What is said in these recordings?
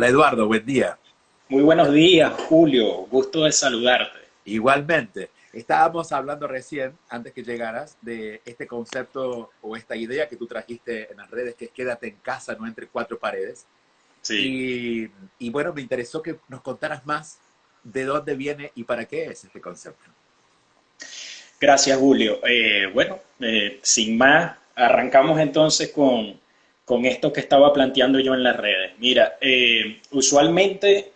Hola Eduardo, buen día. Muy buenos días, Julio. Gusto de saludarte. Igualmente, estábamos hablando recién, antes que llegaras, de este concepto o esta idea que tú trajiste en las redes, que es quédate en casa, no entre cuatro paredes. Sí, Y bueno, me interesó que nos contaras más de dónde viene y para qué es este concepto. gracias, Julio. Sin más, arrancamos entonces con esto que estaba planteando yo en las redes. Mira, usualmente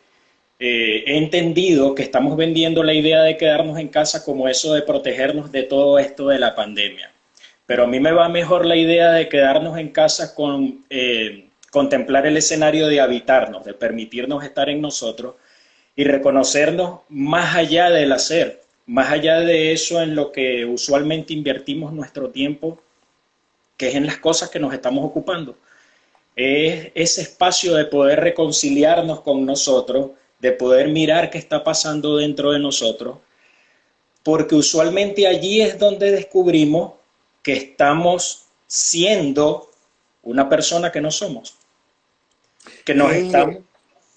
he entendido que estamos vendiendo la idea de quedarnos en casa como eso de protegernos de todo esto de la pandemia. Pero a mí me va mejor la idea de quedarnos en casa con contemplar el escenario de habitarnos, de permitirnos estar en nosotros y reconocernos más allá del hacer, más allá de eso en lo que usualmente invertimos nuestro tiempo, que es en las cosas que nos estamos ocupando. Es ese espacio de poder reconciliarnos con nosotros, de poder mirar qué está pasando dentro de nosotros, porque usualmente allí es donde descubrimos que estamos siendo una persona que no somos, que nos ¿Qué, estamos.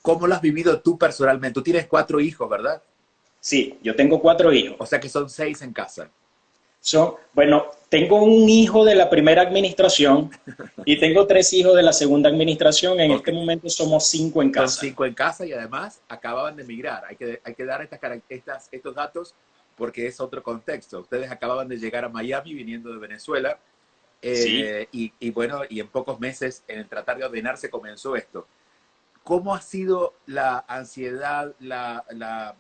¿Cómo lo has vivido tú personalmente? Tú tienes cuatro hijos, ¿verdad? Sí, yo tengo 4 hijos. O sea que son seis en casa. Bueno, tengo un hijo de la primera administración y tengo 3 hijos de la segunda administración. En Ok, este momento somos 5 en son casa. cinco en casa y además acababan de emigrar. Hay que dar estos datos porque es otro contexto. Ustedes acababan de llegar a Miami viniendo de Venezuela Sí. y bueno, y en pocos meses en el tratar de ordenarse comenzó esto. ¿Cómo ha sido la ansiedad,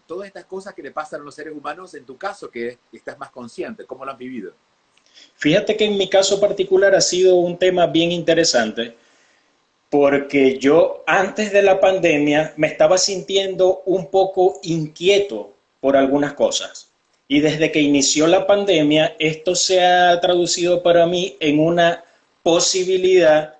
todas estas cosas que le pasan a los seres humanos en tu caso, que estás más consciente? ¿Cómo lo has vivido? Fíjate que en mi caso particular ha sido un tema bien interesante porque yo antes de la pandemia me estaba sintiendo un poco inquieto por algunas cosas. Y desde que inició la pandemia, esto se ha traducido para mí en una posibilidad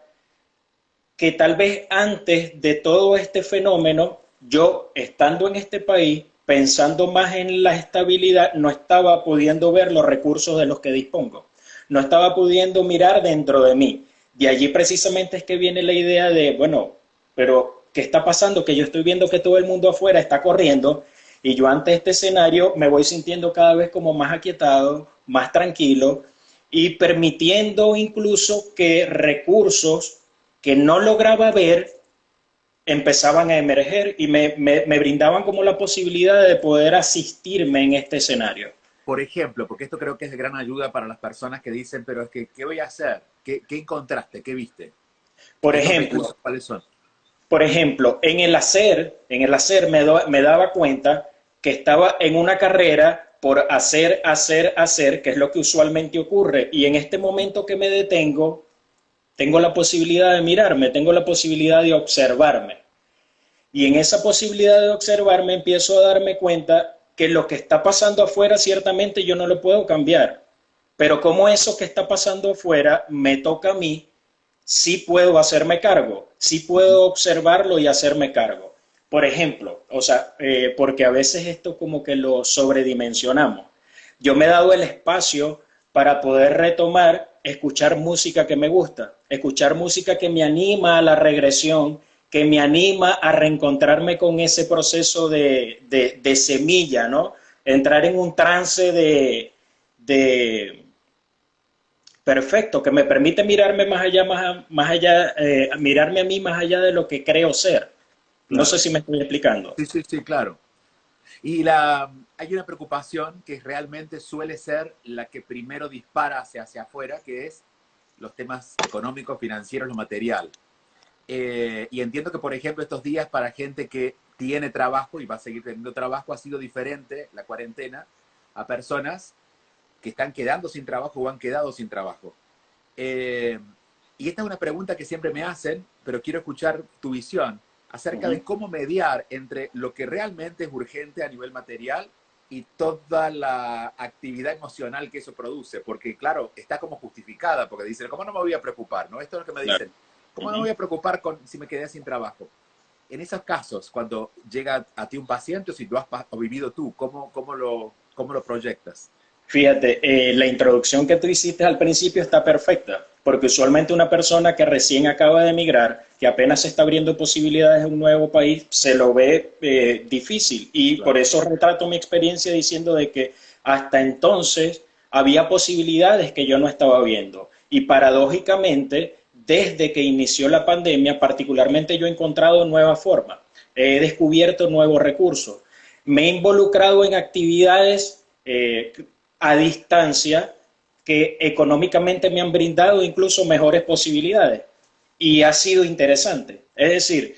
que tal vez antes de todo este fenómeno, yo estando en este país, pensando más en la estabilidad, no estaba pudiendo ver los recursos de los que dispongo, no estaba pudiendo mirar dentro de mí. De allí precisamente es que viene la idea de, bueno, pero ¿qué está pasando? Que yo estoy viendo que todo el mundo afuera está corriendo y yo ante este escenario me voy sintiendo cada vez como más aquietado, más tranquilo y permitiendo incluso que recursos que no lograba ver empezaban a emerger y me brindaban como la posibilidad de poder asistirme en este escenario. Por ejemplo, porque esto creo que es de gran ayuda para las personas que dicen, pero es que, ¿qué voy a hacer? ¿Qué encontraste? ¿Qué viste? Por ¿Estos recursos ejemplo, cuáles son? en el hacer me daba cuenta que estaba en una carrera por hacer, que es lo que usualmente ocurre. Y en este momento que me detengo, tengo la posibilidad de mirarme, tengo la posibilidad de observarme. Y en esa posibilidad de observarme empiezo a darme cuenta que lo que está pasando afuera ciertamente yo no lo puedo cambiar, pero como eso que está pasando afuera me toca a mí, sí puedo hacerme cargo, sí Uh -huh. puedo observarlo y hacerme cargo. Por ejemplo, porque a veces esto como que lo sobredimensionamos. Yo me he dado el espacio para poder retomar, escuchar música que me gusta, escuchar música que me anima a la regresión, que me anima a reencontrarme con ese proceso de semilla, ¿no? Entrar en un trance de perfecto, que me permite mirarme más allá, mirarme a mí más allá de lo que creo ser. No sé Claro. si me estoy explicando. Sí, sí, sí, claro. Hay una preocupación que realmente suele ser la que primero dispara hacia afuera, que es los temas económicos, financieros, lo material. Y entiendo que, por ejemplo, estos días para gente que tiene trabajo y va a seguir teniendo trabajo, ha sido diferente la cuarentena a personas que están quedando sin trabajo o han quedado sin trabajo. Eh, y esta es una pregunta que siempre me hacen, pero quiero escuchar tu visión Uh acerca -huh. de cómo mediar entre lo que realmente es urgente a nivel material y toda la actividad emocional que eso produce, porque claro, está como justificada, porque dicen, ¿cómo no me voy a preocupar? ¿No? Esto es lo que me Claro. dicen, Uh ¿cómo no me -huh. voy a preocupar si me quedé sin trabajo? En esos casos, cuando llega a ti un paciente, o si lo has vivido tú, cómo lo proyectas? Fíjate, la introducción que tú hiciste al principio está perfecta, porque usualmente una persona que recién acaba de emigrar que apenas se está abriendo posibilidades en un nuevo país, se lo ve difícil. Y Claro. por eso retrato mi experiencia diciendo de que hasta entonces había posibilidades que yo no estaba viendo. Y paradójicamente, desde que inició la pandemia, particularmente yo he encontrado nuevas formas, he descubierto nuevos recursos, me he involucrado en actividades a distancia que económicamente me han brindado incluso mejores posibilidades y ha sido interesante. Es decir,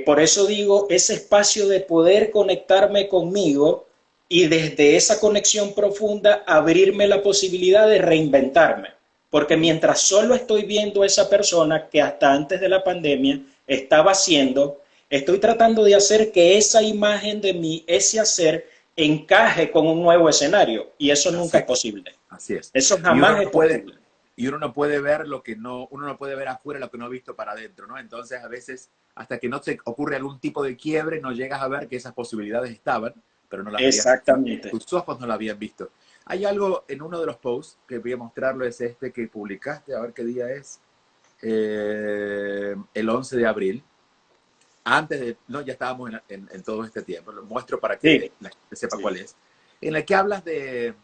por eso digo, ese espacio de poder conectarme conmigo y desde esa conexión profunda abrirme la posibilidad de reinventarme. Porque mientras solo estoy viendo a esa persona que hasta antes de la pandemia estaba haciendo, estoy tratando de hacer que esa imagen de mí, ese hacer, encaje con un nuevo escenario. Y eso Así nunca es es. posible. Así es. Eso Y uno jamás es no puede, posible. y uno no puede ver lo que no, uno no puede ver afuera lo que no ha visto para adentro, ¿no? Entonces, a veces, hasta que no se ocurre algún tipo de quiebre, no llegas a ver que esas posibilidades estaban, pero no las habías, Exactamente. tus ojos no las habían visto. Hay algo en uno de los posts que voy a mostrarlo, es este que publicaste, a ver qué día es, el 11 de abril. Antes de, no, ya estábamos en todo este tiempo, lo muestro para que Sí, la gente sepa sí. cuál es, en la que hablas de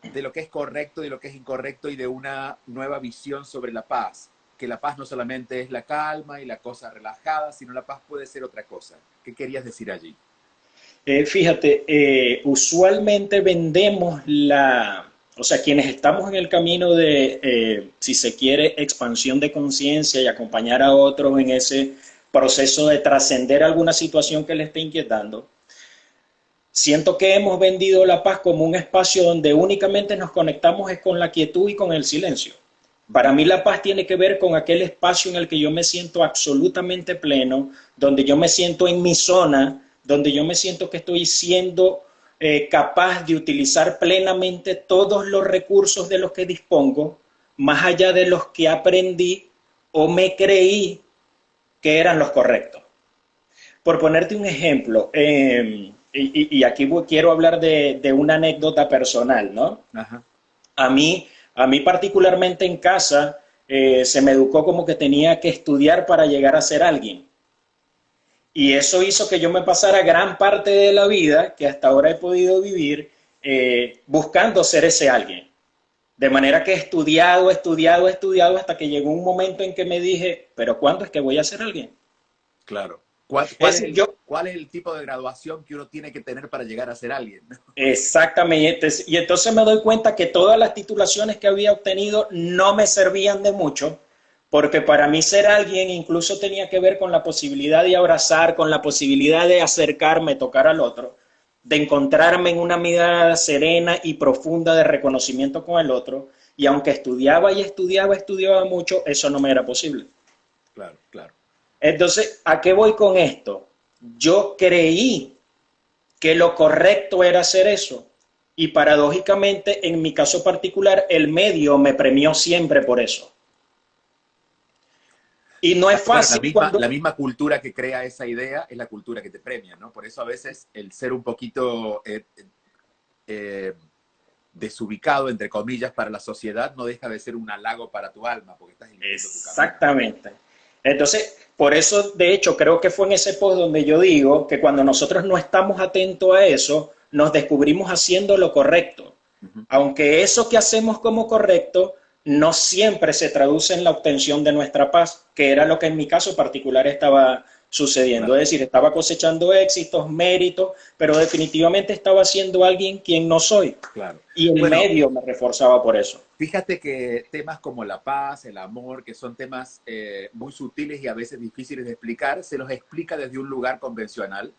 lo que es correcto y lo que es incorrecto y de una nueva visión sobre la paz. Que la paz no solamente es la calma y la cosa relajada, sino la paz puede ser otra cosa. ¿Qué querías decir allí? Fíjate, usualmente vendemos o sea, quienes estamos en el camino de, si se quiere, expansión de conciencia y acompañar a otros en ese proceso de trascender alguna situación que le esté inquietando, siento que hemos vendido la paz como un espacio donde únicamente nos conectamos es con la quietud y con el silencio. Uh Para -huh. mí la paz tiene que ver con aquel espacio en el que yo me siento absolutamente pleno, donde yo me siento en mi zona, donde yo me siento que estoy siendo capaz de utilizar plenamente todos los recursos de los que dispongo, más allá de los que aprendí o me creí que eran los correctos. Por ponerte un ejemplo, y aquí quiero hablar de una anécdota personal, ¿no? Ajá. A mí particularmente en casa se me educó como que tenía que estudiar para llegar a ser alguien. Y eso hizo que yo me pasara gran parte de la vida, que hasta ahora he podido vivir, buscando ser ese alguien. De manera que he estudiado, estudiado, estudiado, hasta que llegó un momento en que me dije, pero ¿cuándo es que voy a ser alguien? Claro. Es decir, yo, ¿Cuál es el tipo de graduación que uno tiene que tener para llegar a ser alguien? exactamente. Y entonces me doy cuenta que todas las titulaciones que había obtenido no me servían de mucho, porque para mí ser alguien incluso tenía que ver con la posibilidad de abrazar, con la posibilidad de acercarme, tocar al otro, de encontrarme en una mirada serena y profunda de reconocimiento con el otro. Y aunque estudiaba y estudiaba, estudiaba mucho, eso no me era posible. Claro, claro. Entonces, ¿a qué voy con esto? Yo creí que lo correcto era hacer eso. Y paradójicamente, en mi caso particular, el medio me premió siempre por eso. Y no es Bueno, fácil cuando... la misma cultura que crea esa idea es la cultura que te premia, ¿no? Por eso a veces el ser un poquito eh, desubicado, entre comillas, para la sociedad no deja de ser un halago para tu alma, porque estás eligiendo tu camino. Exactamente. Entonces, por eso, de hecho, creo que fue en ese post donde yo digo que cuando nosotros no estamos atentos a eso, nos descubrimos haciendo lo correcto. Uh -huh. Aunque eso que hacemos como correcto no siempre se traduce en la obtención de nuestra paz, que era lo que en mi caso particular estaba sucediendo. Claro, Es decir, estaba cosechando éxitos, méritos, pero definitivamente estaba siendo alguien quien no soy. claro. Y el Bueno, medio me reforzaba por eso. fíjate que temas como la paz, el amor, que son temas muy sutiles y a veces difíciles de explicar, se los explica desde un lugar convencional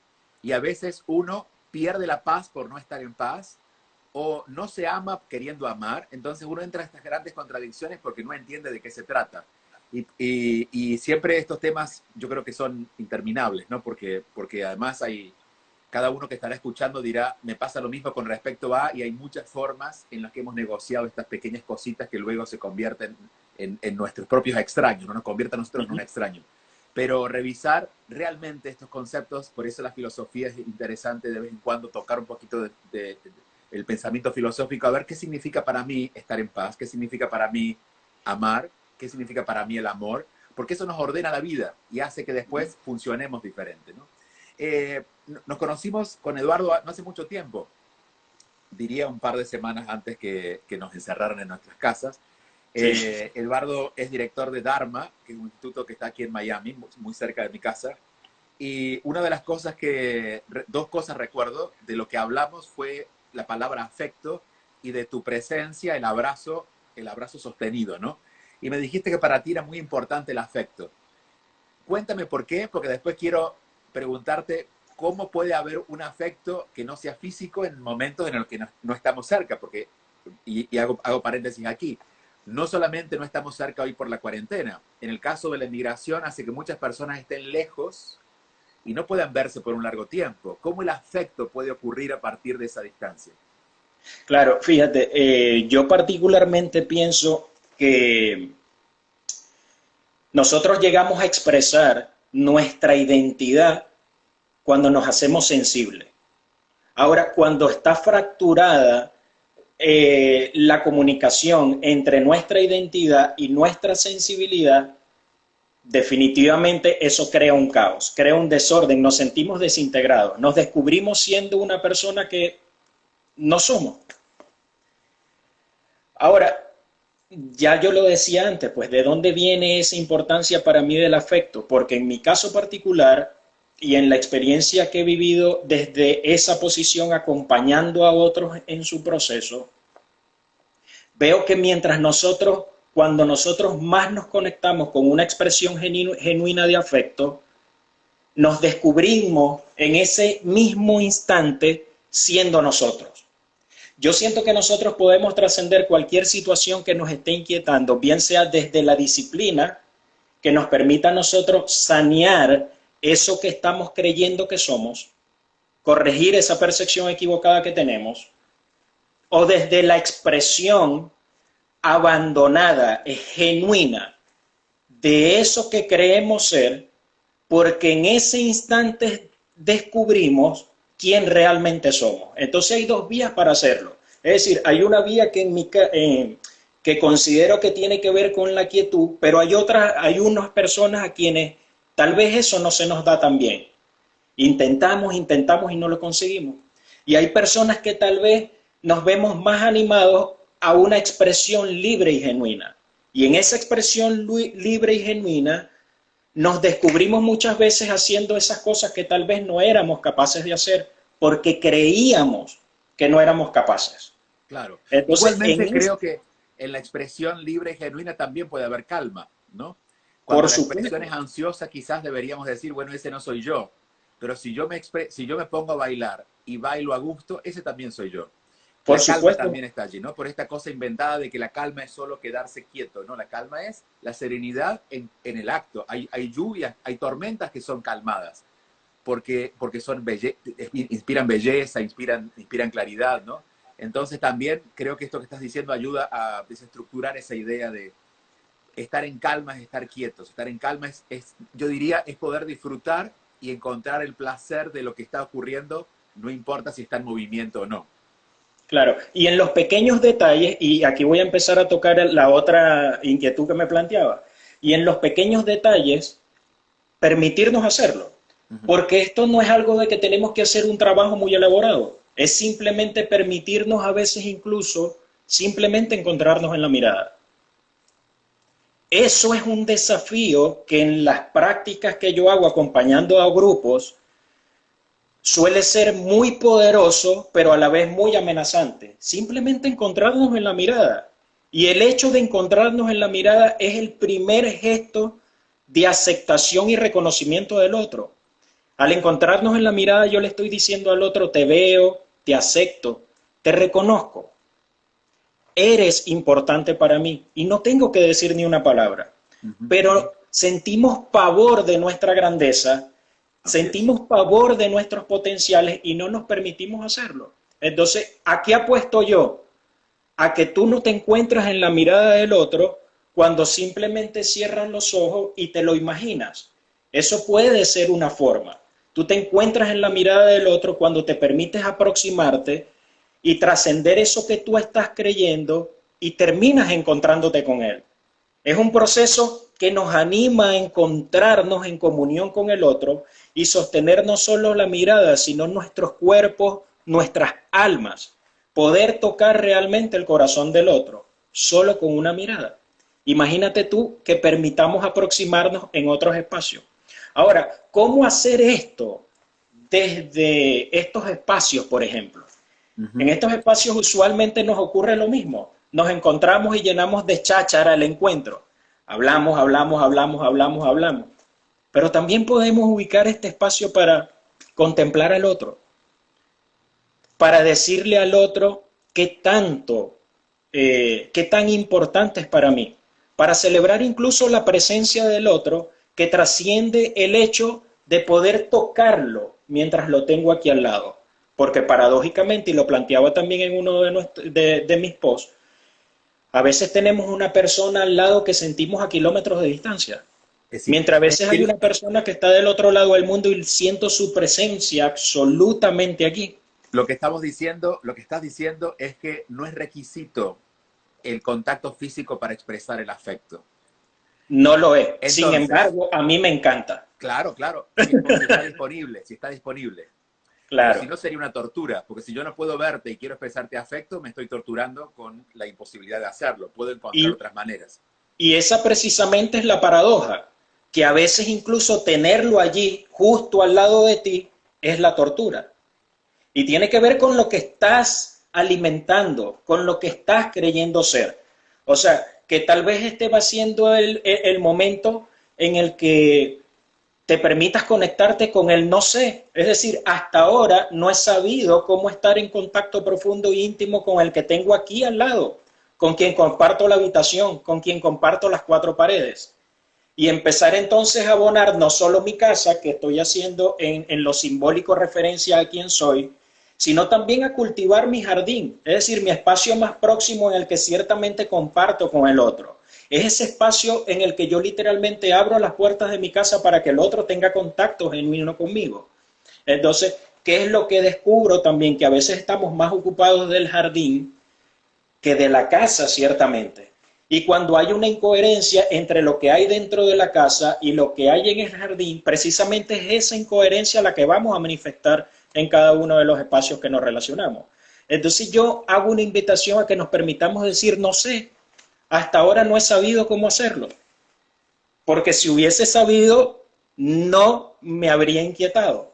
y a veces uno pierde la paz por no estar en paz o no se ama queriendo amar, entonces uno entra a estas grandes contradicciones porque no entiende de qué se trata. Y siempre estos temas yo creo que son interminables, ¿no? Porque además hay, cada uno que estará escuchando dirá, me pasa lo mismo con respecto a, y hay muchas formas en las que hemos negociado estas pequeñas cositas que luego se convierten en nuestros propios extraños, no nos convierten a nosotros en un extraño. Pero revisar realmente estos conceptos, por eso la filosofía es interesante de vez en cuando tocar un poquito el pensamiento filosófico, a ver qué significa para mí estar en paz, qué significa para mí amar, qué significa para mí el amor, porque eso nos ordena la vida y hace que después funcionemos diferente, ¿no? Nos conocimos con Eduardo no hace mucho tiempo, diría un par de semanas antes que nos encerraran en nuestras casas. Sí. Eduardo es director de Dharma, que es un instituto que está aquí en Miami, muy cerca de mi casa. Y una de las cosas dos cosas recuerdo de lo que hablamos fue la palabra afecto y de tu presencia, el abrazo sostenido, ¿no? Y me dijiste que para ti era muy importante el afecto. Cuéntame por qué, porque después quiero preguntarte cómo puede haber un afecto que no sea físico en momentos en los que no estamos cerca, porque, y hago paréntesis aquí, no solamente no estamos cerca hoy por la cuarentena, en el caso de la inmigración hace que muchas personas estén lejos y no puedan verse por un largo tiempo. ¿Cómo el afecto puede ocurrir a partir de esa distancia? Claro, fíjate, yo particularmente pienso que nosotros llegamos a expresar nuestra identidad cuando nos hacemos sensibles. Ahora, cuando está fracturada la comunicación entre nuestra identidad y nuestra sensibilidad, definitivamente eso crea un caos, crea un desorden, nos sentimos desintegrados, nos descubrimos siendo una persona que no somos. Ahora, ya yo lo decía antes, pues ¿de dónde viene esa importancia para mí del afecto? Porque en mi caso particular y en la experiencia que he vivido desde esa posición acompañando a otros en su proceso, veo que cuando nosotros más nos conectamos con una expresión genuina de afecto, nos descubrimos en ese mismo instante siendo nosotros. Yo siento que nosotros podemos trascender cualquier situación que nos esté inquietando, bien sea desde la disciplina, que nos permita a nosotros sanear eso que estamos creyendo que somos, corregir esa percepción equivocada que tenemos, o desde la expresión abandonada, genuina, de eso que creemos ser, porque en ese instante descubrimos quién realmente somos. Entonces hay dos vías para hacerlo. Es decir, hay una vía que considero que tiene que ver con la quietud, pero hay unas personas a quienes tal vez eso no se nos da tan bien. Intentamos y no lo conseguimos. Y hay personas que tal vez nos vemos más animados a una expresión libre y genuina. Y en esa expresión libre y genuina nos descubrimos muchas veces haciendo esas cosas que tal vez no éramos capaces de hacer porque creíamos que no éramos capaces. Claro. Entonces, igualmente creo que en la expresión libre y genuina también puede haber calma, ¿no? Cuando por la supuesto, expresión es ansiosa, quizás deberíamos decir, bueno, ese no soy yo. Pero si yo me pongo a bailar y bailo a gusto, ese también soy yo. por La calma supuesto, también está allí, ¿no? Por esta cosa inventada de que la calma es solo quedarse quieto, ¿no? La calma es la serenidad en el acto. Hay lluvias, hay tormentas que son calmadas, porque inspiran belleza, inspiran claridad, ¿no? Entonces también creo que esto que estás diciendo ayuda a desestructurar esa idea de estar en calma es estar quietos. Estar en calma yo diría, es poder disfrutar y encontrar el placer de lo que está ocurriendo, no importa si está en movimiento o no. claro. Y en los pequeños detalles, y aquí voy a empezar a tocar la otra inquietud que me planteaba, y en los pequeños detalles, permitirnos hacerlo. Porque esto no es algo de que tenemos que hacer un trabajo muy elaborado. Es simplemente permitirnos a veces incluso simplemente encontrarnos en la mirada. Eso es un desafío que en las prácticas que yo hago acompañando a grupos suele ser muy poderoso, pero a la vez muy amenazante. Simplemente encontrarnos en la mirada. Y el hecho de encontrarnos en la mirada es el primer gesto de aceptación y reconocimiento del otro. Al encontrarnos en la mirada, yo le estoy diciendo al otro, te veo, te acepto, te reconozco. Eres importante para mí y no tengo que decir ni una palabra. Pero sentimos pavor de nuestra grandeza, sentimos pavor de nuestros potenciales y no nos permitimos hacerlo. Entonces, ¿a qué apuesto yo? A que tú no te encuentras en la mirada del otro cuando simplemente cierras los ojos y te lo imaginas. Eso puede ser una forma. Tú te encuentras en la mirada del otro cuando te permites aproximarte y trascender eso que tú estás creyendo y terminas encontrándote con él. Es un proceso que nos anima a encontrarnos en comunión con el otro y sostener no solo la mirada, sino nuestros cuerpos, nuestras almas, poder tocar realmente el corazón del otro, solo con una mirada. Imagínate tú que permitamos aproximarnos en otros espacios. Ahora, ¿cómo hacer esto desde estos espacios, por ejemplo? En estos espacios usualmente nos ocurre lo mismo. Nos encontramos y llenamos de cháchara el encuentro. Hablamos, hablamos, hablamos, hablamos, hablamos. Pero también podemos ubicar este espacio para contemplar al otro, para decirle al otro qué tanto, qué tan importante es para mí, para celebrar incluso la presencia del otro que trasciende el hecho de poder tocarlo mientras lo tengo aquí al lado. Porque paradójicamente, y lo planteaba también en uno de mis posts, a veces tenemos una persona al lado que sentimos a kilómetros de distancia. Mientras a veces hay una persona que está del otro lado del mundo y siento su presencia absolutamente aquí. Lo que estás diciendo es que no es requisito el contacto físico para expresar el afecto. No lo es. Entonces, sin embargo, a mí me encanta. Claro, si está disponible. Claro. Pero si no sería una tortura, porque si yo no puedo verte y quiero expresarte afecto, me estoy torturando con la imposibilidad de hacerlo. Puedo encontrar otras maneras. Y esa precisamente es la paradoja, que a veces incluso tenerlo allí, justo al lado de ti, es la tortura. Y tiene que ver con lo que estás alimentando, con lo que estás creyendo ser. O sea, que tal vez este va siendo el momento en el que te permitas conectarte con el no sé. Es decir, hasta ahora no he sabido cómo estar en contacto profundo e íntimo con el que tengo aquí al lado, con quien comparto la habitación, con quien comparto las cuatro paredes. Y empezar entonces a abonar no solo mi casa, que estoy haciendo en lo simbólico referencia a quién soy, sino también a cultivar mi jardín, es decir, mi espacio más próximo en el que ciertamente comparto con el otro. Es ese espacio en el que yo literalmente abro las puertas de mi casa para que el otro tenga contacto genuino conmigo. Entonces, ¿qué es lo que descubro también? Que a veces estamos más ocupados del jardín que de la casa, ciertamente. Y cuando hay una incoherencia entre lo que hay dentro de la casa y lo que hay en el jardín, precisamente es esa incoherencia la que vamos a manifestar en cada uno de los espacios que nos relacionamos. Entonces yo hago una invitación a que nos permitamos decir, no sé, hasta ahora no he sabido cómo hacerlo. Porque si hubiese sabido, no me habría inquietado.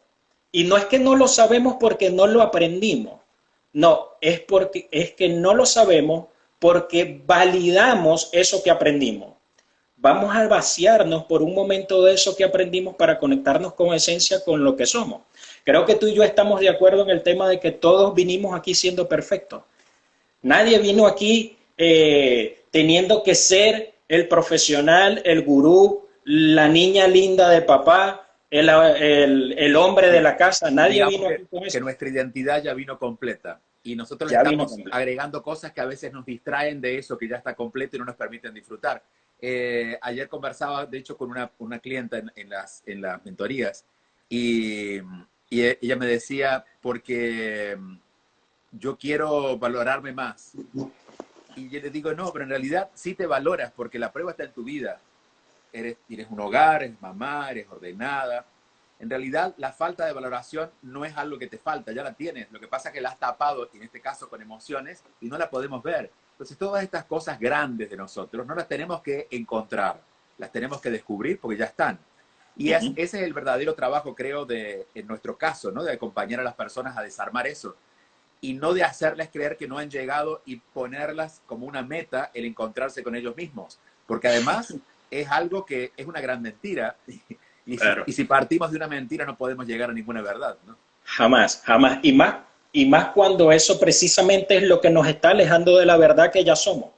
Y no es que no lo sabemos porque no lo aprendimos. No, es que no lo sabemos porque validamos eso que aprendimos. Vamos a vaciarnos por un momento de eso que aprendimos para conectarnos con esencia, con lo que somos. Creo que tú y yo estamos de acuerdo en el tema de que todos vinimos aquí siendo perfectos. Nadie vino aquí teniendo que ser el profesional, el gurú, la niña linda de papá, el hombre de la casa. Nadie vino aquí con eso. Que nuestra identidad ya vino completa. Y nosotros le estamos agregando cosas que a veces nos distraen de eso que ya está completo y no nos permiten disfrutar. Ayer conversaba, de hecho, con una clienta en las mentorías y ella me decía, porque yo quiero valorarme más. Y yo le digo, no, pero en realidad sí te valoras porque la prueba está en tu vida. Tienes un hogar, eres mamá, eres ordenada. En realidad, la falta de valoración no es algo que te falta, ya la tienes. Lo que pasa es que la has tapado, en este caso con emociones, y no la podemos ver. Entonces, todas estas cosas grandes de nosotros no las tenemos que encontrar, las tenemos que descubrir porque ya están. Y ese es el verdadero trabajo, creo, en nuestro caso, ¿no? De acompañar a las personas a desarmar eso. Y no de hacerles creer que no han llegado y ponerlas como una meta el encontrarse con ellos mismos. Porque además es algo que es una gran mentira. Claro. Y si partimos de una mentira no podemos llegar a ninguna verdad, ¿no? Jamás, jamás. Y más cuando eso precisamente es lo que nos está alejando de la verdad que ya somos.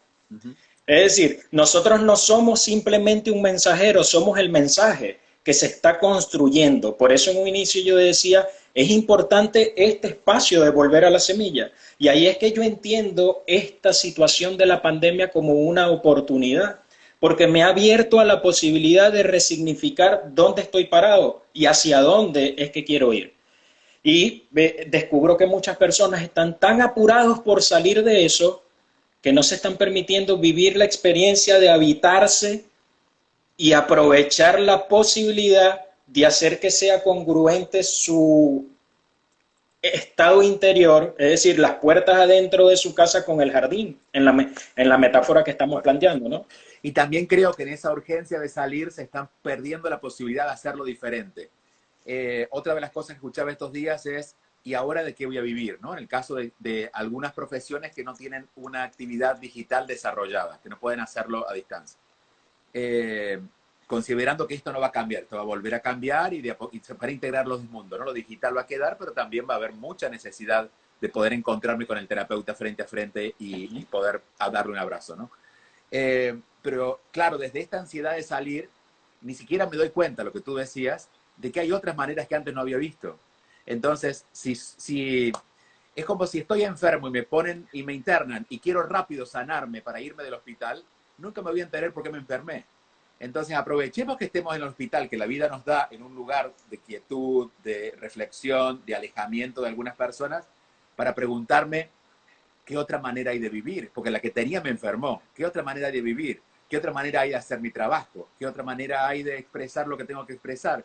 Es decir, nosotros no somos simplemente un mensajero, somos el mensaje que se está construyendo. Por eso en un inicio yo decía, es importante este espacio de volver a la semilla. Y ahí es que yo entiendo esta situación de la pandemia como una oportunidad, porque me ha abierto a la posibilidad de resignificar dónde estoy parado y hacia dónde es que quiero ir. Y descubro que muchas personas están tan apurados por salir de eso que no se están permitiendo vivir la experiencia de habitarse y aprovechar la posibilidad de hacer que sea congruente su estado interior, es decir, las puertas adentro de su casa con el jardín, en la metáfora que estamos planteando, ¿no? Y también creo que en esa urgencia de salir se están perdiendo la posibilidad de hacerlo diferente. Otra de las cosas que escuchaba estos días es, ¿y ahora de qué voy a vivir? ¿No? En el caso de algunas profesiones que no tienen una actividad digital desarrollada, que no pueden hacerlo a distancia. Eh, Considerando que esto no va a cambiar, esto va a volver a cambiar y para integrar los mundos, ¿no? Lo digital va a quedar, pero también va a haber mucha necesidad de poder encontrarme con el terapeuta frente a frente y poder darle un abrazo, ¿no? Pero claro, desde esta ansiedad de salir, ni siquiera me doy cuenta, lo que tú decías, de que hay otras maneras que antes no había visto. Entonces, si es como si estoy enfermo y me ponen y me internan y quiero rápido sanarme para irme del hospital, nunca me voy a enterar por qué me enfermé. Entonces aprovechemos que estemos en el hospital, que la vida nos da en un lugar de quietud, de reflexión, de alejamiento de algunas personas, para preguntarme qué otra manera hay de vivir, porque la que tenía me enfermó. ¿Qué otra manera hay de vivir? ¿Qué otra manera hay de hacer mi trabajo? ¿Qué otra manera hay de expresar lo que tengo que expresar?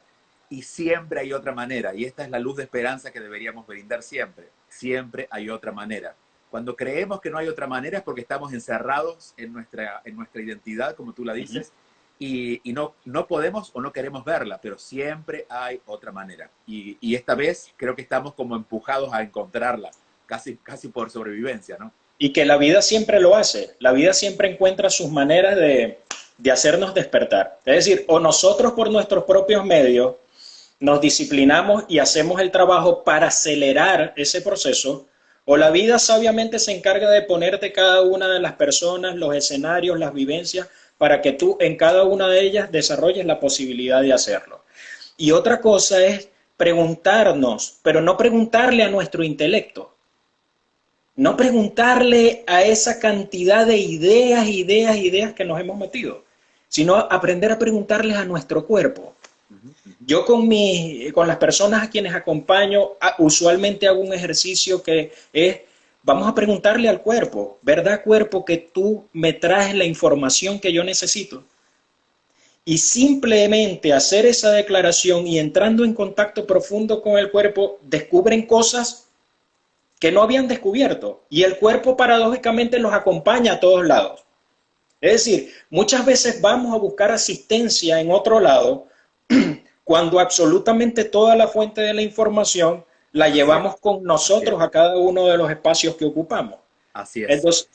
Y siempre hay otra manera, y esta es la luz de esperanza que deberíamos brindar siempre. Siempre hay otra manera. Cuando creemos que no hay otra manera es porque estamos encerrados en nuestra identidad, como tú la dices, y no podemos o no queremos verla, pero siempre hay otra manera. Y esta vez creo que estamos como empujados a encontrarla, casi por sobrevivencia, ¿no? Y que la vida siempre lo hace, la vida siempre encuentra sus maneras de hacernos despertar. Es decir, o nosotros por nuestros propios medios nos disciplinamos y hacemos el trabajo para acelerar ese proceso, o la vida sabiamente se encarga de ponerte cada una de las personas, los escenarios, las vivencias, para que tú en cada una de ellas desarrolles la posibilidad de hacerlo. Y otra cosa es preguntarnos, pero no preguntarle a nuestro intelecto, no preguntarle a esa cantidad de ideas que nos hemos metido, sino aprender a preguntarles a nuestro cuerpo. Yo con las personas a quienes acompaño, usualmente hago un ejercicio que es, vamos a preguntarle al cuerpo, ¿verdad, cuerpo, que tú me traes la información que yo necesito? Y simplemente hacer esa declaración y entrando en contacto profundo con el cuerpo, descubren cosas que no habían descubierto. Y el cuerpo paradójicamente los acompaña a todos lados. Es decir, muchas veces vamos a buscar asistencia en otro lado cuando absolutamente toda la fuente de la información la llevamos con nosotros a cada uno de los espacios que ocupamos. Así es. Entonces,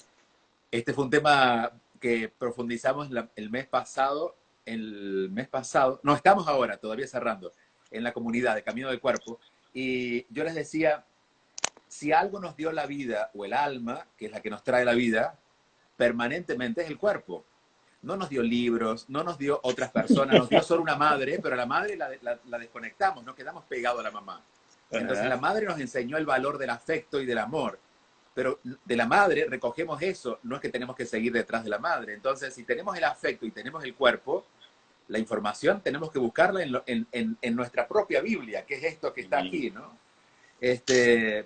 este fue un tema que profundizamos el mes pasado, no, estamos ahora todavía cerrando, en la comunidad de Camino del Cuerpo, y yo les decía, si algo nos dio la vida, o el alma, que es la que nos trae la vida, permanentemente es el cuerpo. No nos dio libros, no nos dio otras personas, nos dio solo una madre, pero a la madre la desconectamos, no quedamos pegados a la mamá. Entonces la madre nos enseñó el valor del afecto y del amor, pero de la madre recogemos eso, no es que tenemos que seguir detrás de la madre. Entonces, si tenemos el afecto y tenemos el cuerpo, la información tenemos que buscarla en nuestra propia Biblia, que es esto que está aquí, ¿no?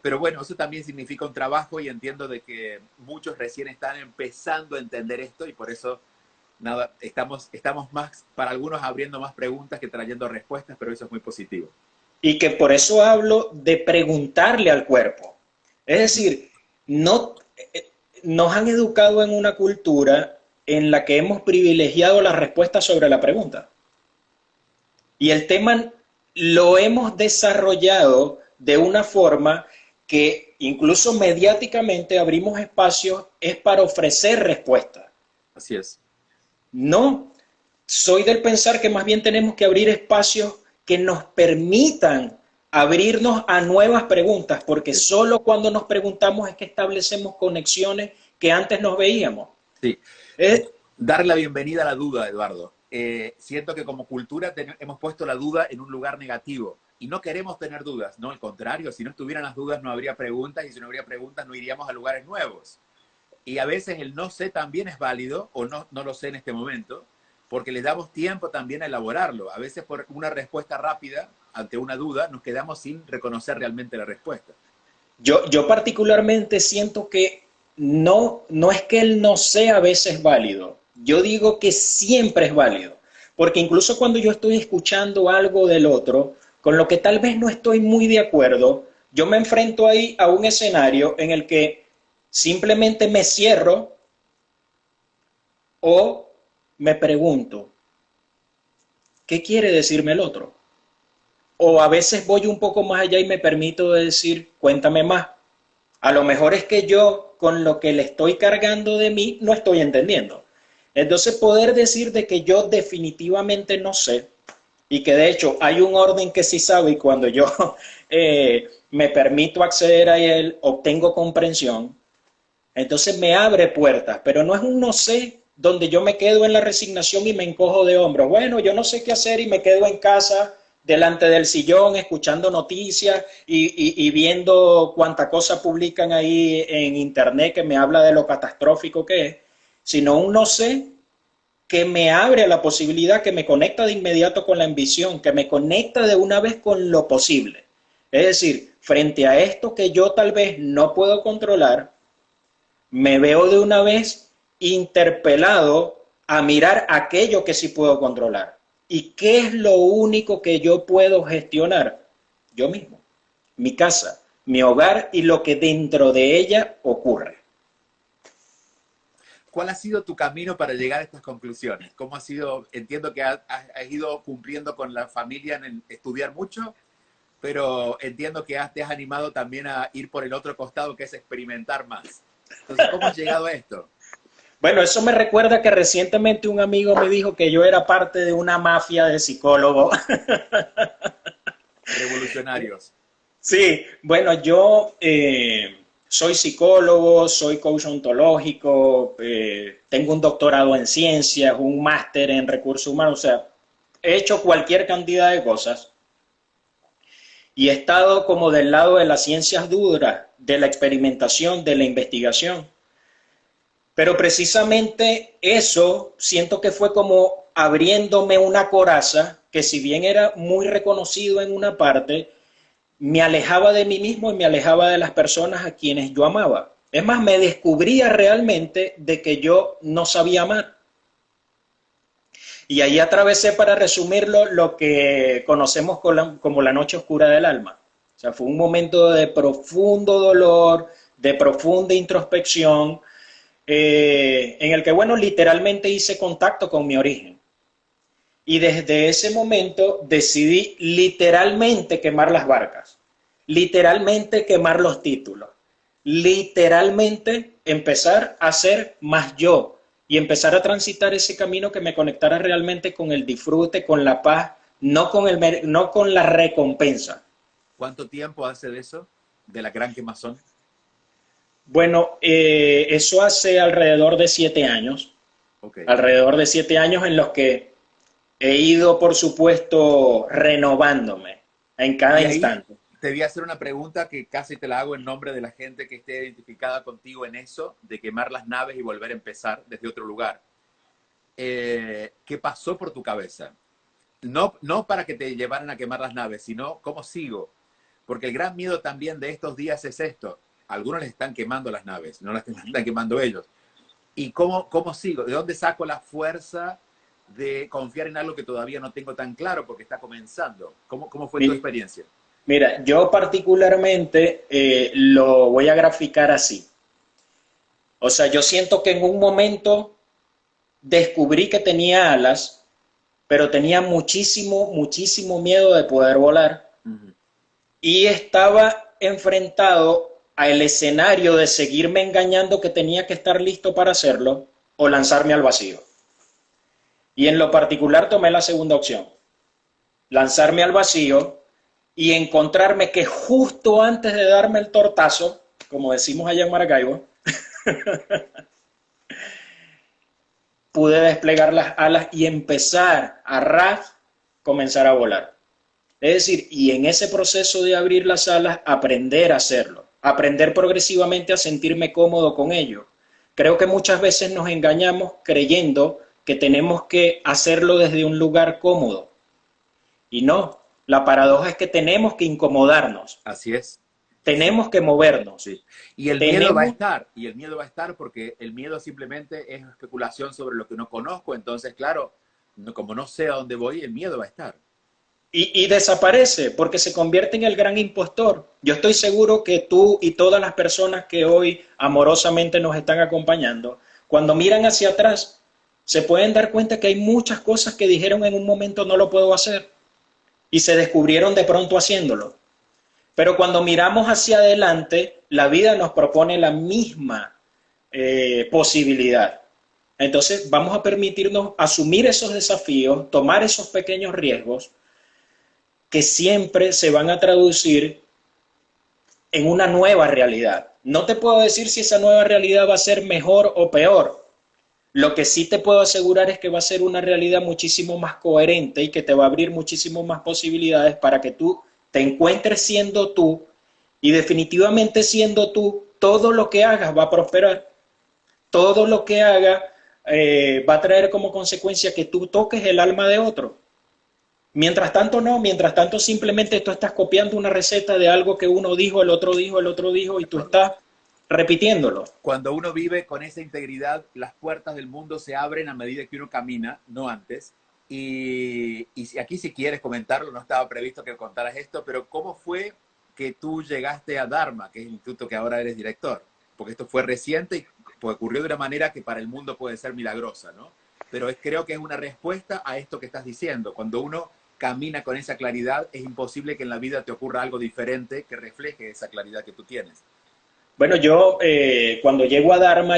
Pero bueno, eso también significa un trabajo y entiendo de que muchos recién están empezando a entender esto y por eso nada, estamos más, para algunos abriendo más preguntas que trayendo respuestas, pero eso es muy positivo. Y que por eso hablo de preguntarle al cuerpo. Es decir, no, nos han educado en una cultura en la que hemos privilegiado la respuesta sobre la pregunta. Y el tema lo hemos desarrollado de una forma que incluso mediáticamente abrimos espacios es para ofrecer respuestas. Así es. No, soy del pensar que más bien tenemos que abrir espacios que nos permitan abrirnos a nuevas preguntas, porque solo cuando nos preguntamos es que establecemos conexiones que antes nos veíamos. Sí. Dar la bienvenida a la duda, Eduardo. Siento que como cultura hemos puesto la duda en un lugar negativo y no queremos tener dudas, no, al contrario, si no estuvieran las dudas no habría preguntas y si no habría preguntas no iríamos a lugares nuevos. Y a veces el no sé también es válido, o no lo sé en este momento, porque le damos tiempo también a elaborarlo. A veces por una respuesta rápida ante una duda nos quedamos sin reconocer realmente la respuesta. Yo particularmente siento que no es que el no sea a veces válido, yo digo que siempre es válido, porque incluso cuando yo estoy escuchando algo del otro, con lo que tal vez no estoy muy de acuerdo, yo me enfrento ahí a un escenario en el que simplemente me cierro o me pregunto, ¿qué quiere decirme el otro? O a veces voy un poco más allá y me permito decir, cuéntame más. A lo mejor es que yo, con lo que le estoy cargando de mí, no estoy entendiendo. Entonces, poder decir de que yo definitivamente no sé, y que de hecho hay un orden que sí sabe, y cuando yo me permito acceder a él, obtengo comprensión, entonces me abre puertas, pero no es un no sé donde yo me quedo en la resignación y me encojo de hombros. Bueno, yo no sé qué hacer y me quedo en casa delante del sillón escuchando noticias y viendo cuánta cosa publican ahí en internet que me habla de lo catastrófico que es, sino un no sé que me abre a la posibilidad, que me conecta de inmediato con la ambición, que me conecta de una vez con lo posible. Es decir, frente a esto que yo tal vez no puedo controlar, me veo de una vez interpelado a mirar aquello que sí puedo controlar. ¿Y qué es lo único que yo puedo gestionar? Yo mismo, mi casa, mi hogar y lo que dentro de ella ocurre. ¿Cuál ha sido tu camino para llegar a estas conclusiones? ¿Cómo ha sido? Entiendo que has ido cumpliendo con la familia en estudiar mucho, pero entiendo que te has animado también a ir por el otro costado, que es experimentar más. Entonces, ¿cómo has llegado a esto? Bueno, eso me recuerda que recientemente un amigo me dijo que yo era parte de una mafia de psicólogos. Revolucionarios. Sí, bueno, yo soy psicólogo, soy coach ontológico, tengo un doctorado en ciencias, un máster en recursos humanos, o sea, he hecho cualquier cantidad de cosas y he estado como del lado de las ciencias duras, de la experimentación, de la investigación. Pero precisamente eso siento que fue como abriéndome una coraza que si bien era muy reconocido en una parte, me alejaba de mí mismo y me alejaba de las personas a quienes yo amaba. Es más, me descubría realmente de que yo no sabía amar. Y ahí atravesé, para resumirlo, lo que conocemos como la noche oscura del alma. O sea, fue un momento de profundo dolor, de profunda introspección, en el que, bueno, literalmente hice contacto con mi origen. Y desde ese momento decidí literalmente quemar las barcas, literalmente quemar los títulos, literalmente empezar a ser más yo y empezar a transitar ese camino que me conectara realmente con el disfrute, con la paz, no con la recompensa. ¿Cuánto tiempo hace de eso? ¿De la gran quemazón? Bueno, eso hace alrededor de 7 años, Ok. alrededor de 7 años en los que he ido, por supuesto, renovándome en cada Y ahí instante. te voy a hacer una pregunta que casi te la hago en nombre de la gente que esté identificada contigo en eso, de quemar las naves y volver a empezar desde otro lugar. ¿Qué pasó por tu cabeza? No, no para que te llevaran a quemar las naves, sino cómo sigo. Porque el gran miedo también de estos días es esto. Algunos les están quemando las naves, no las están quemando ellos. ¿Y cómo sigo? ¿De dónde saco la fuerza de confiar en algo que todavía no tengo tan claro porque está comenzando? ¿Cómo fue tu experiencia? Mira, yo particularmente lo voy a graficar así. O sea, yo siento que en un momento descubrí que tenía alas, pero tenía muchísimo, muchísimo miedo de poder volar. Uh -huh. Y estaba enfrentado al escenario de seguirme engañando que tenía que estar listo para hacerlo o lanzarme al vacío. Y en lo particular tomé la segunda opción, lanzarme al vacío y encontrarme que justo antes de darme el tortazo, como decimos allá en Maracaibo, pude desplegar las alas y empezar a comenzar a volar. Es decir, y en ese proceso de abrir las alas, aprender a hacerlo, aprender progresivamente a sentirme cómodo con ello. Creo que muchas veces nos engañamos creyendo que tenemos que hacerlo desde un lugar cómodo. Y no, la paradoja es que tenemos que incomodarnos, Así es. Sí, tenemos que movernos. sí. Y el miedo va a Tenemos, estar, y el miedo va a estar porque el miedo simplemente es especulación sobre lo que no conozco. Entonces, claro, como no sé a dónde voy, el miedo va a estar. Y desaparece porque se convierte en el gran impostor. Yo estoy seguro que tú y todas las personas que hoy amorosamente nos están acompañando, cuando miran hacia atrás, se pueden dar cuenta que hay muchas cosas que dijeron en un momento no lo puedo hacer y se descubrieron de pronto haciéndolo. Pero cuando miramos hacia adelante, la vida nos propone la misma posibilidad. Entonces vamos a permitirnos asumir esos desafíos, tomar esos pequeños riesgos que siempre se van a traducir en una nueva realidad. No te puedo decir si esa nueva realidad va a ser mejor o peor. Lo que sí te puedo asegurar es que va a ser una realidad muchísimo más coherente y que te va a abrir muchísimo más posibilidades para que tú te encuentres siendo tú y definitivamente siendo tú, todo lo que hagas va a prosperar. Todo lo que hagas va a traer como consecuencia que tú toques el alma de otro. Mientras tanto no, mientras tanto simplemente tú estás copiando una receta de algo que uno dijo, el otro dijo, el otro dijo y tú estás repitiéndolo. Cuando uno vive con esa integridad, las puertas del mundo se abren a medida que uno camina, no antes. Y aquí si quieres comentarlo, no estaba previsto que contaras esto, pero ¿cómo fue que tú llegaste a Dharma, que es el instituto que ahora eres director? Porque esto fue reciente y pues, ocurrió de una manera que para el mundo puede ser milagrosa, ¿no? Pero creo que es una respuesta a esto que estás diciendo. Cuando uno camina con esa claridad, es imposible que en la vida te ocurra algo diferente que refleje esa claridad que tú tienes. Bueno, yo cuando llego a Dharma,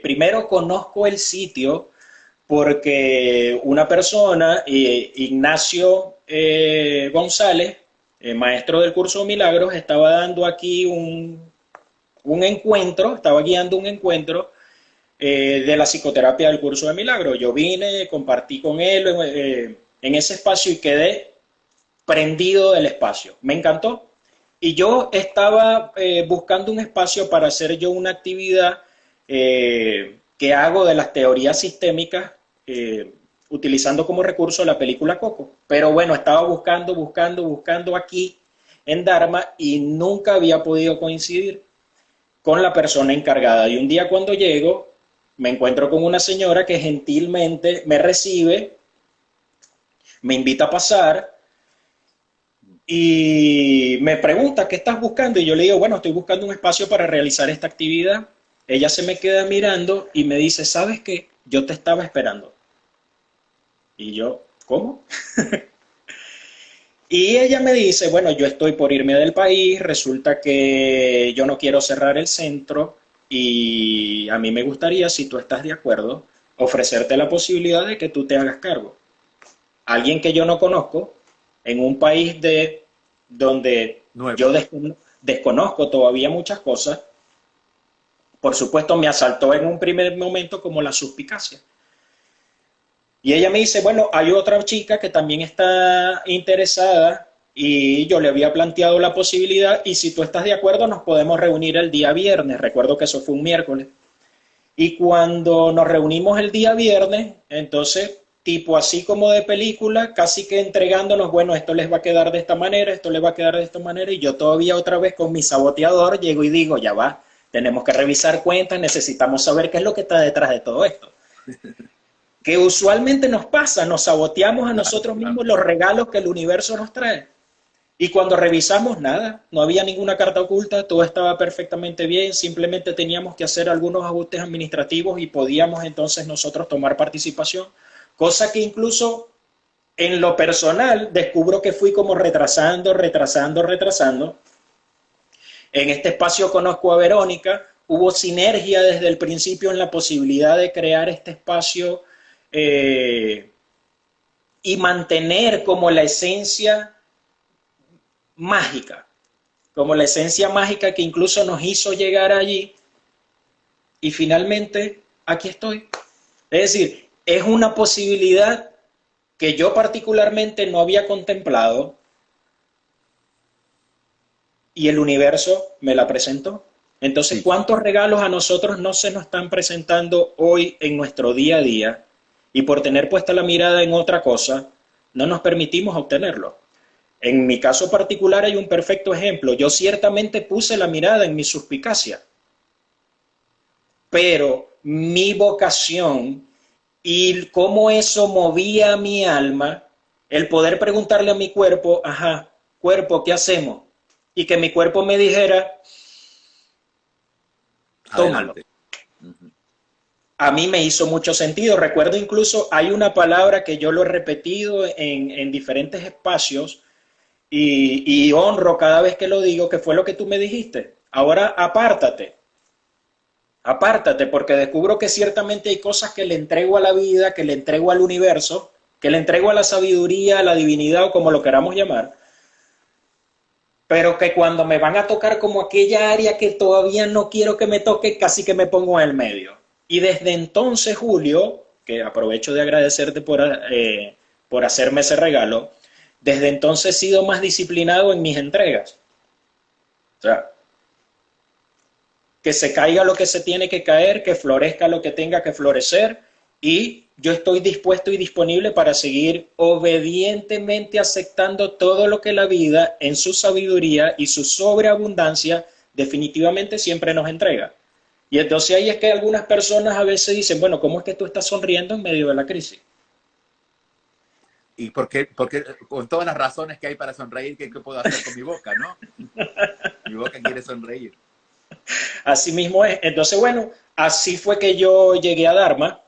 primero conozco el sitio porque una persona, Ignacio González, maestro del curso de milagros, estaba dando aquí un encuentro, estaba guiando un encuentro de la psicoterapia del curso de milagros. Yo vine, compartí con él en ese espacio y quedé prendido del espacio. Me encantó. Y yo estaba buscando un espacio para hacer yo una actividad que hago de las teorías sistémicas utilizando como recurso la película Coco. Pero bueno, estaba buscando aquí en Dharma y nunca había podido coincidir con la persona encargada. Y un día cuando llego, me encuentro con una señora que gentilmente me recibe, me invita a pasar y me pregunta, ¿qué estás buscando? Y yo le digo, bueno, estoy buscando un espacio para realizar esta actividad. Ella se me queda mirando y me dice, ¿sabes qué? Yo te estaba esperando. Y yo, ¿cómo? Y ella me dice, bueno, yo estoy por irme del país, resulta que yo no quiero cerrar el centro y a mí me gustaría, si tú estás de acuerdo, ofrecerte la posibilidad de que tú te hagas cargo. Alguien que yo no conozco, en un país donde Nuevo. yo desconozco todavía muchas cosas, por supuesto me asaltó en un primer momento como la suspicacia. Y ella me dice, bueno, hay otra chica que también está interesada y yo le había planteado la posibilidad y si tú estás de acuerdo nos podemos reunir el día viernes. Recuerdo que eso fue un miércoles. Y cuando nos reunimos el día viernes, entonces, tipo así como de película, casi que entregándonos, bueno, esto les va a quedar de esta manera, esto les va a quedar de esta manera y yo todavía otra vez con mi saboteador llego y digo, ya va, tenemos que revisar cuentas, necesitamos saber qué es lo que está detrás de todo esto. Que usualmente nos pasa, nos saboteamos a nosotros mismos los regalos que el universo nos trae. Y cuando revisamos, nada, no había ninguna carta oculta, todo estaba perfectamente bien, simplemente teníamos que hacer algunos ajustes administrativos y podíamos entonces nosotros tomar participación, cosa que incluso en lo personal descubro que fui como retrasando. En este espacio conozco a Verónica, hubo sinergia desde el principio en la posibilidad de crear este espacio y mantener como la esencia mágica, que incluso nos hizo llegar allí y finalmente aquí estoy. Es decir, es una posibilidad que yo particularmente no había contemplado y el universo me la presentó. Entonces, ¿cuántos regalos a nosotros no se nos están presentando hoy en nuestro día a día? Y por tener puesta la mirada en otra cosa, no nos permitimos obtenerlo. En mi caso particular hay un perfecto ejemplo. Yo ciertamente puse la mirada en mi suspicacia, pero mi vocación y cómo eso movía mi alma, el poder preguntarle a mi cuerpo, ajá, cuerpo, ¿qué hacemos? Y que mi cuerpo me dijera, tómalo. Adelante. Ujú. A mí me hizo mucho sentido. Recuerdo incluso, hay una palabra que yo lo he repetido en diferentes espacios y honro cada vez que lo digo, que fue lo que tú me dijiste. Ahora apártate, apártate, porque descubro que ciertamente hay cosas que le entrego a la vida, que le entrego al universo, que le entrego a la sabiduría, a la divinidad o como lo queramos llamar, pero que cuando me van a tocar como aquella área que todavía no quiero que me toque, casi que me pongo en el medio. Y desde entonces, Julio, que aprovecho de agradecerte por hacerme ese regalo, desde entonces he sido más disciplinado en mis entregas. O sea, que se caiga lo que se tiene que caer, que florezca lo que tenga que florecer y yo estoy dispuesto y disponible para seguir obedientemente aceptando todo lo que la vida en su sabiduría y su sobreabundancia definitivamente siempre nos entrega. Y entonces ahí es que algunas personas a veces dicen, bueno, ¿cómo es que tú estás sonriendo en medio de la crisis? Y porque con todas las razones que hay para sonreír, ¿qué puedo hacer con mi boca, no? Mi boca quiere sonreír. Así mismo es. Entonces, bueno, así fue que yo llegué a Dharma.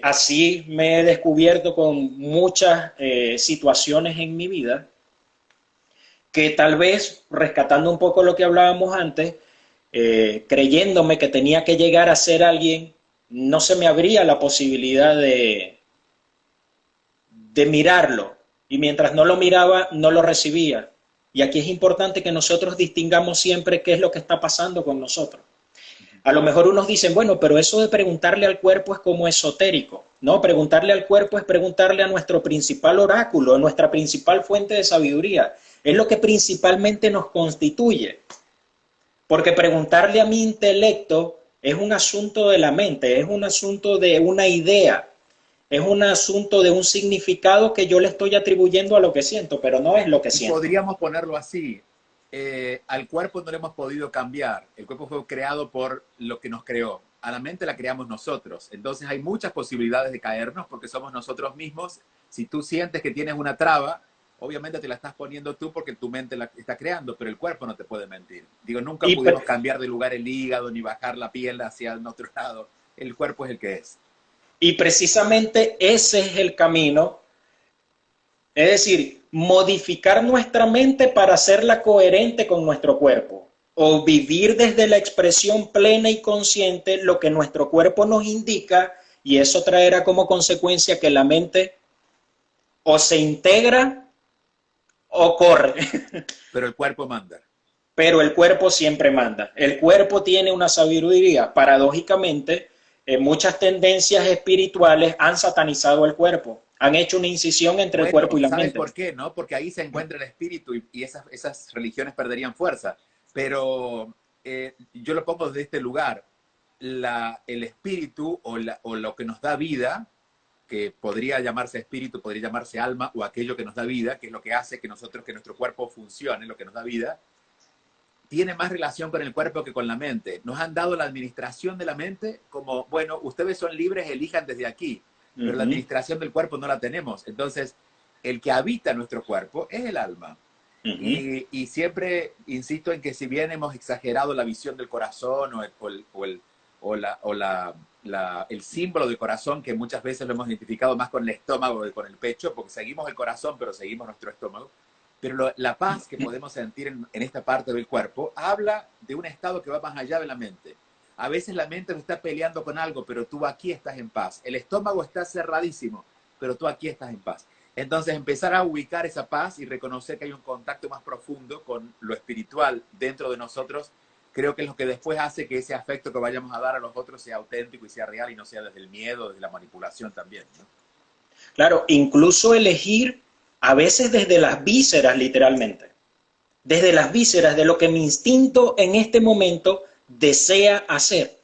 Así me he descubierto con muchas situaciones en mi vida que tal vez, rescatando un poco lo que hablábamos antes, creyéndome que tenía que llegar a ser alguien, no se me abría la posibilidad de mirarlo. Y mientras no lo miraba, no lo recibía. Y aquí es importante que nosotros distingamos siempre qué es lo que está pasando con nosotros. A lo mejor unos dicen, bueno, pero eso de preguntarle al cuerpo es como esotérico. No, preguntarle al cuerpo es preguntarle a nuestro principal oráculo, a nuestra principal fuente de sabiduría. Es lo que principalmente nos constituye. Porque preguntarle a mi intelecto es un asunto de la mente, es un asunto de una idea, es un asunto de un significado que yo le estoy atribuyendo a lo que siento, pero no es lo que siento. Podríamos ponerlo así. Al cuerpo no le hemos podido cambiar. El cuerpo fue creado por lo que nos creó. A la mente la creamos nosotros. Entonces hay muchas posibilidades de caernos porque somos nosotros mismos. Si tú sientes que tienes una traba, obviamente te la estás poniendo tú porque tu mente la está creando, pero el cuerpo no te puede mentir. Digo, nunca Y, pudimos cambiar de lugar el hígado ni bajar la piel hacia el otro lado. El cuerpo es el que es. y precisamente ese es el camino. Es decir, modificar nuestra mente para hacerla coherente con nuestro cuerpo o vivir desde la expresión plena y consciente lo que nuestro cuerpo nos indica y eso traerá como consecuencia que la mente o se integra o corre. Pero el cuerpo manda. Pero el cuerpo siempre manda. El cuerpo tiene una sabiduría. Paradójicamente, muchas tendencias espirituales han satanizado el cuerpo. Han hecho una incisión entre el Bueno, cuerpo y la ¿sabes mente. por qué? ¿No? Porque ahí se encuentra el espíritu y esas religiones perderían fuerza. Pero yo lo pongo desde este lugar. El espíritu o lo que nos da vida, que podría llamarse espíritu, podría llamarse alma, o aquello que nos da vida, que es lo que hace que nuestro cuerpo funcione, lo que nos da vida, tiene más relación con el cuerpo que con la mente. Nos han dado la administración de la mente como, bueno, ustedes son libres, elijan desde aquí, pero la administración del cuerpo no la tenemos. Entonces, el que habita nuestro cuerpo es el alma. Y siempre insisto en que si bien hemos exagerado la visión del corazón el símbolo del corazón, que muchas veces lo hemos identificado más con el estómago que con el pecho, porque seguimos el corazón, pero seguimos nuestro estómago. Pero la paz que podemos sentir en esta parte del cuerpo habla de un estado que va más allá de la mente. A veces la mente está peleando con algo, pero tú aquí estás en paz. El estómago está cerradísimo, pero tú aquí estás en paz. Entonces empezar a ubicar esa paz y reconocer que hay un contacto más profundo con lo espiritual dentro de nosotros, creo que es lo que después hace que ese afecto que vayamos a dar a los otros sea auténtico y sea real y no sea desde el miedo, desde la manipulación también, ¿no? Claro, incluso elegir a veces desde las vísceras, literalmente. Desde las vísceras de lo que mi instinto en este momento desea hacer.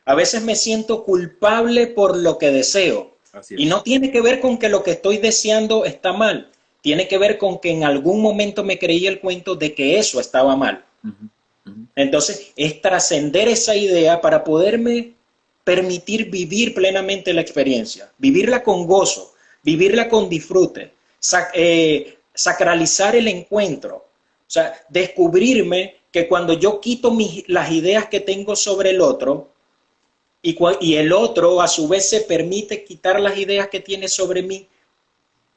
A veces me siento culpable por lo que deseo. Y no tiene que ver con que lo que estoy deseando está mal. Tiene que ver con que en algún momento me creí el cuento de que eso estaba mal. Entonces, es trascender esa idea para poderme permitir vivir plenamente la experiencia, vivirla con gozo, vivirla con disfrute, sacralizar el encuentro, o sea, descubrirme que cuando yo quito las ideas que tengo sobre el otro y el otro a su vez se permite quitar las ideas que tiene sobre mí,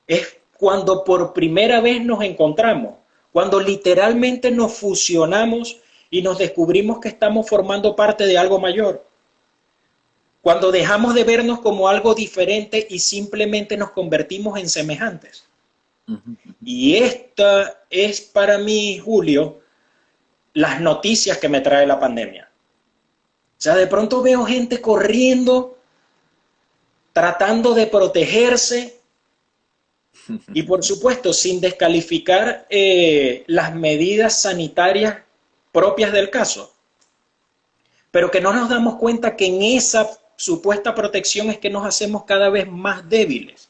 es cuando por primera vez nos encontramos, cuando literalmente nos fusionamos y nos descubrimos que estamos formando parte de algo mayor. Cuando dejamos de vernos como algo diferente y simplemente nos convertimos en semejantes. Y esta es para mí, Julio, las noticias que me trae la pandemia. O sea, de pronto veo gente corriendo, tratando de protegerse y por supuesto sin descalificar las medidas sanitarias propias del caso. Pero que no nos damos cuenta que en esa supuesta protección es que nos hacemos cada vez más débiles.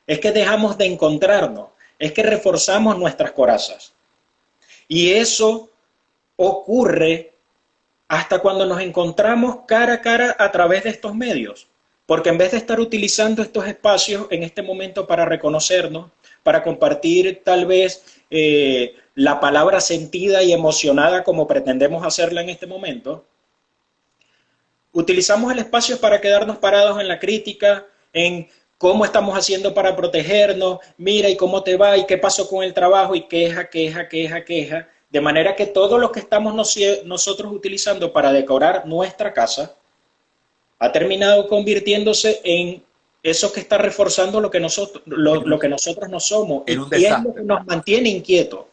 Es que dejamos de encontrarnos, es que reforzamos nuestras corazas. Y eso ocurre hasta cuando nos encontramos cara a cara a través de estos medios. Porque en vez de estar utilizando estos espacios en este momento para reconocernos, para compartir tal vez la palabra sentida y emocionada como pretendemos hacerla en este momento, utilizamos el espacio para quedarnos parados en la crítica, en cómo estamos haciendo para protegernos, mira y cómo te va y qué pasó con el trabajo y queja, queja, queja, queja. De manera que todo lo que estamos nosotros utilizando para decorar nuestra casa ha terminado convirtiéndose en eso que está reforzando lo que nosotros no somos. En un y es desastre. lo que nos mantiene inquietos.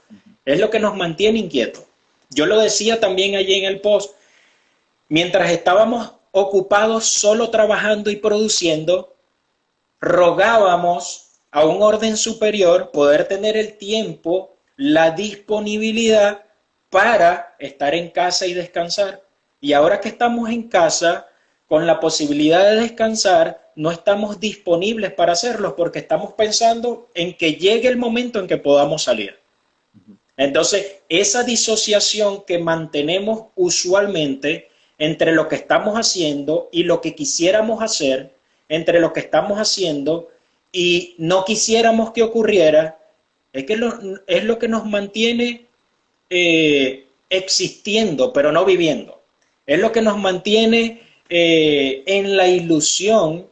Es lo que nos mantiene inquietos. Yo lo decía también allí en el post. Mientras estábamos ocupados solo trabajando y produciendo, rogábamos a un orden superior poder tener el tiempo, la disponibilidad para estar en casa y descansar. Y ahora que estamos en casa, con la posibilidad de descansar, no estamos disponibles para hacerlo porque estamos pensando en que llegue el momento en que podamos salir. Entonces, esa disociación que mantenemos usualmente entre lo que estamos haciendo y lo que quisiéramos hacer, entre lo que estamos haciendo y no quisiéramos que ocurriera, es lo que nos mantiene existiendo, pero no viviendo. Es lo que nos mantiene en la ilusión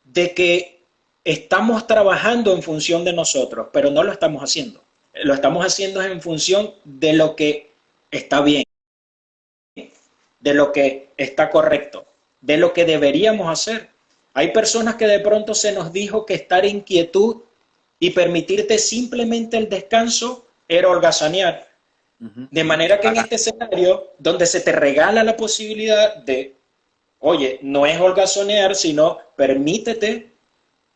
de que estamos trabajando en función de nosotros, pero no lo estamos haciendo. Lo estamos haciendo en función de lo que está bien, de lo que está correcto, de lo que deberíamos hacer. Hay personas que de pronto se nos dijo que estar en quietud y permitirte simplemente el descanso era holgazanear. De manera que en este escenario, donde se te regala la posibilidad de, oye, no es holgazanear, sino permítete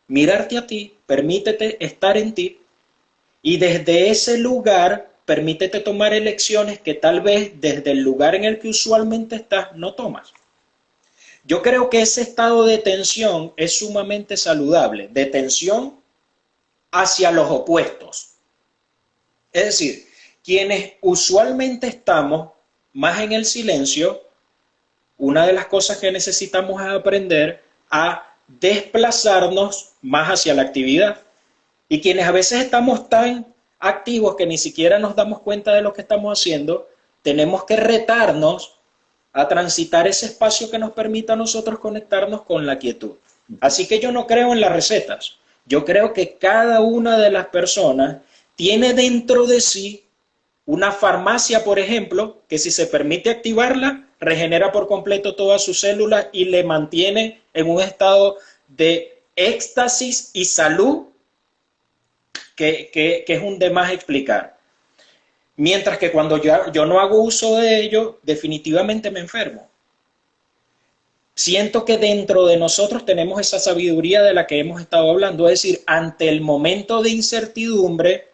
mirarte a ti, permítete estar en ti, y desde ese lugar, permítete tomar elecciones que tal vez desde el lugar en el que usualmente estás no tomas. Yo creo que ese estado de tensión es sumamente saludable, de tensión hacia los opuestos. Es decir, quienes usualmente estamos más en el silencio, una de las cosas que necesitamos es aprender a desplazarnos más hacia la actividad. Y quienes a veces estamos tan activos que ni siquiera nos damos cuenta de lo que estamos haciendo, tenemos que retarnos a transitar ese espacio que nos permita a nosotros conectarnos con la quietud. Así que yo no creo en las recetas. Yo creo que cada una de las personas tiene dentro de sí una farmacia, por ejemplo, que si se permite activarla, regenera por completo todas sus células y le mantiene en un estado de éxtasis y salud que es un de más explicar. Mientras que cuando yo no hago uso de ello, definitivamente me enfermo. Siento que dentro de nosotros tenemos esa sabiduría de la que hemos estado hablando, es decir, ante el momento de incertidumbre,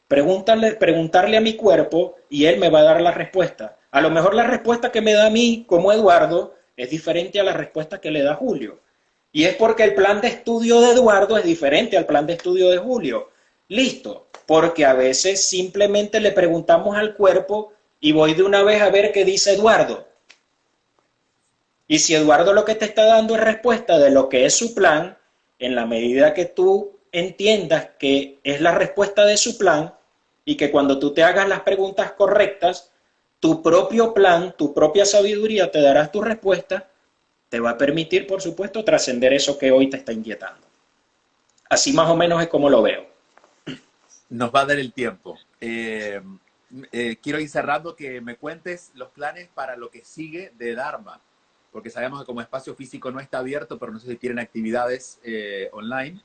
preguntarle a mi cuerpo y él me va a dar la respuesta. A lo mejor la respuesta que me da a mí como Eduardo es diferente a la respuesta que le da Julio. Y es porque el plan de estudio de Eduardo es diferente al plan de estudio de Julio. Listo, porque a veces simplemente le preguntamos al cuerpo y voy de una vez a ver qué dice Eduardo. Y si Eduardo lo que te está dando es respuesta de lo que es su plan, en la medida que tú entiendas que es la respuesta de su plan y que cuando tú te hagas las preguntas correctas, tu propio plan, tu propia sabiduría te dará tu respuesta, te va a permitir, por supuesto, trascender eso que hoy te está inquietando. Así más o menos es como lo veo. Nos va a dar el tiempo. Quiero ir cerrando que me cuentes los planes para lo que sigue de Dharma, porque sabemos que como espacio físico no está abierto, pero no sé si tienen actividades online.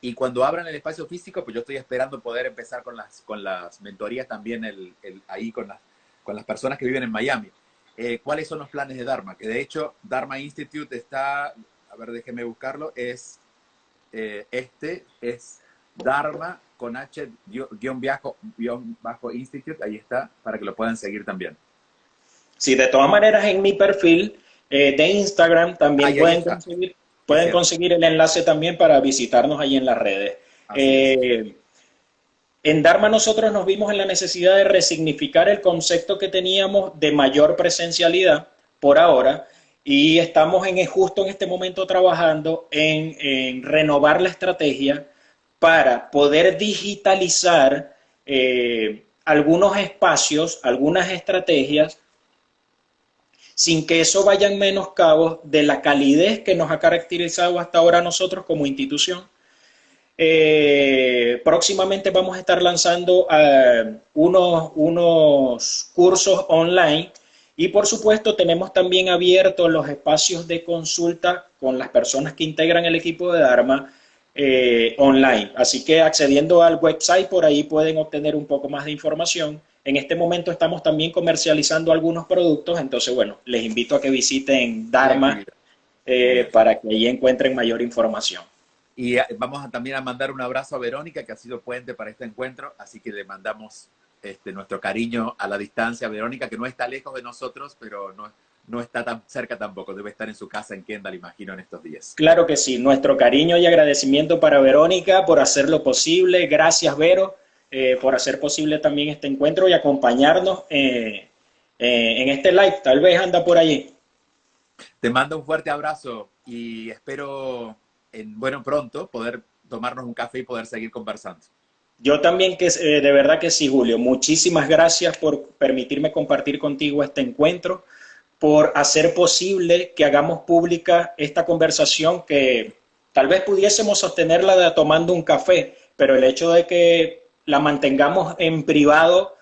Y cuando abran el espacio físico, pues yo estoy esperando poder empezar con las mentorías también ahí con las personas que viven en Miami. ¿Cuáles son los planes de Dharma? Que de hecho, Dharma Institute está, a ver, déjeme buscarlo, es Dharma con H bajo Institute, ahí está, para que lo puedan seguir también. Sí, de todas maneras en mi perfil de Instagram también Ahí está. pueden conseguir el enlace también para visitarnos ahí en las redes. Así es. En Dharma nosotros nos vimos en la necesidad de resignificar el concepto que teníamos de mayor presencialidad por ahora y estamos justo en este momento trabajando en renovar la estrategia para poder digitalizar algunos espacios, algunas estrategias, sin que eso vaya en menoscabo de la calidez que nos ha caracterizado hasta ahora a nosotros como institución. Próximamente vamos a estar lanzando unos cursos online y por supuesto tenemos también abiertos los espacios de consulta con las personas que integran el equipo de Dharma online. Así que accediendo al website por ahí pueden obtener un poco más de información. En este momento estamos también comercializando algunos productos, entonces bueno, les invito a que visiten Dharma para que ahí encuentren mayor información. Y vamos también a mandar un abrazo a Verónica, que ha sido puente para este encuentro, así que le mandamos nuestro cariño a la distancia a Verónica, que no está lejos de nosotros, pero no está tan cerca tampoco, debe estar en su casa en Kendall, imagino, en estos días. Claro que sí, nuestro cariño y agradecimiento para Verónica por hacerlo posible. Gracias, Vero, por hacer posible también este encuentro y acompañarnos en este live. Tal vez anda por allí. Te mando un fuerte abrazo y espero pronto poder tomarnos un café y poder seguir conversando. Yo también, de verdad que sí, Julio. Muchísimas gracias por permitirme compartir contigo este encuentro, por hacer posible que hagamos pública esta conversación que tal vez pudiésemos sostenerla tomando un café, pero el hecho de que la mantengamos en privado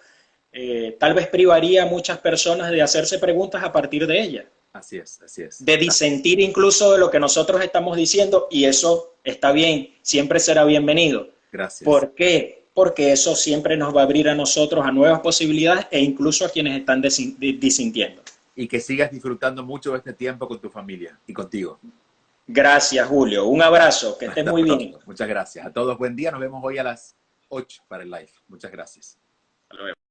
tal vez privaría a muchas personas de hacerse preguntas a partir de ella. Así es, así es. De disentir incluso de lo que nosotros estamos diciendo, y eso está bien, siempre será bienvenido. Gracias. ¿Por qué? Porque eso siempre nos va a abrir a nosotros a nuevas posibilidades e incluso a quienes están disintiendo. Y que sigas disfrutando mucho de este tiempo con tu familia y contigo. Gracias, Julio. Un abrazo, que estés muy bien. Muchas gracias. A todos, buen día. Nos vemos hoy a las 8 para el live. Muchas gracias. Hasta luego.